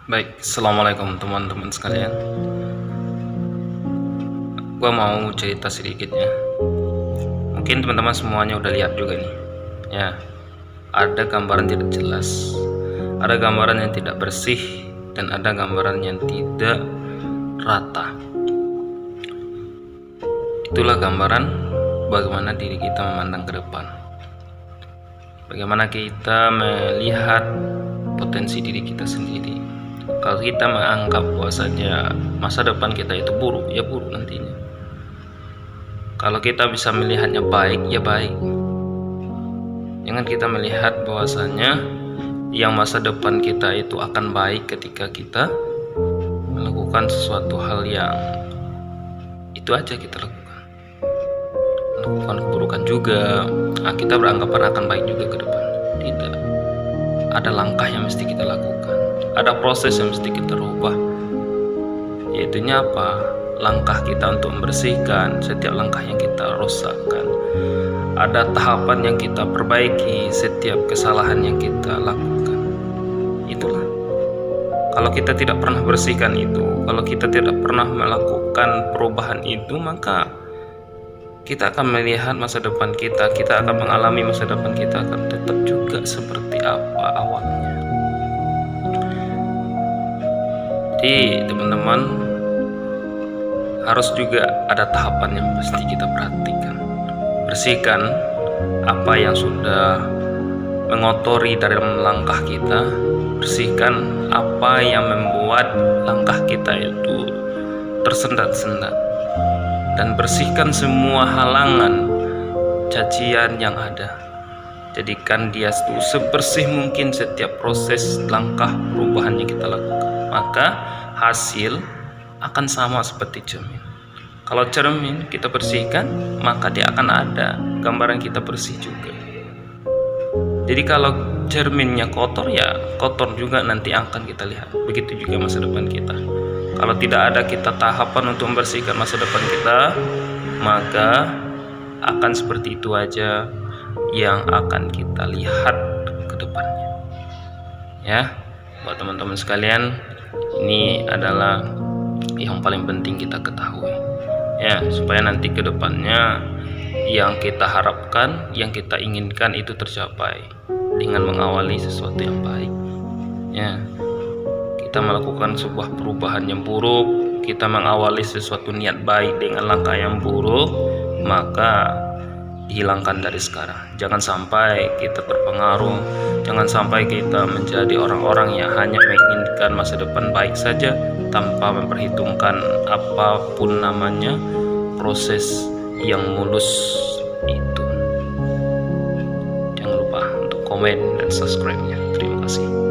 Baik, assalamualaikum teman-teman sekalian. Gua mau cerita sedikit ya. Mungkin teman-teman semuanya udah lihat juga nih. Ya, ada gambaran tidak jelas, ada gambaran yang tidak bersih, dan ada gambaran yang tidak rata. Itulah gambaran bagaimana diri kita memandang ke depan. Bagaimana kita melihat potensi diri kita sendiri. Kalau kita menganggap bahwasanya masa depan kita itu buruk, ya buruk nantinya. Kalau kita bisa melihatnya baik, ya baik. Jangan kita melihat bahwasanya yang masa depan kita itu akan baik ketika kita melakukan sesuatu hal yang itu aja kita lakukan. Melakukan keburukan juga, kita beranggapan akan baik juga ke depan. Tidak. Ada langkah yang mesti kita lakukan, ada proses yang mesti kita rubah, yaitunya apa? Langkah kita untuk membersihkan setiap langkah yang kita rusakkan. Ada tahapan yang kita perbaiki setiap kesalahan yang kita lakukan. Itulah. Kalau kita tidak pernah bersihkan itu, kalau kita tidak pernah melakukan perubahan itu, maka kita akan melihat masa depan kita akan mengalami masa depan kita akan tetap juga seperti apa awalnya. Jadi teman-teman harus juga ada tahapan yang mesti kita perhatikan. Bersihkan apa yang sudah mengotori dalam langkah kita, bersihkan apa yang membuat langkah kita itu tersendat-sendat, dan bersihkan semua halangan, cacian yang ada. Jadikan dia sebersih mungkin setiap proses langkah perubahan yang kita lakukan. Maka hasil akan sama seperti cermin. Kalau cermin kita bersihkan, maka dia akan ada gambaran kita bersih juga. Jadi kalau cerminnya kotor, ya kotor juga nanti akan kita lihat. Begitu juga masa depan kita. Kalau tidak ada kita tahapan untuk membersihkan masa depan kita, maka akan seperti itu aja yang akan kita lihat ke depannya. Ya, buat teman-teman sekalian, ini adalah yang paling penting kita ketahui. Ya, supaya nanti ke depannya yang kita harapkan, yang kita inginkan itu tercapai dengan mengawali sesuatu yang baik. Ya. Kita melakukan sebuah perubahan yang buruk, kita mengawali sesuatu niat baik dengan langkah yang buruk, maka dihilangkan dari sekarang. Jangan sampai kita terpengaruh, jangan sampai kita menjadi orang-orang yang hanya menginginkan masa depan baik saja tanpa memperhitungkan apapun namanya proses yang mulus itu. Jangan lupa untuk komen dan subscribe-nya. Terima kasih.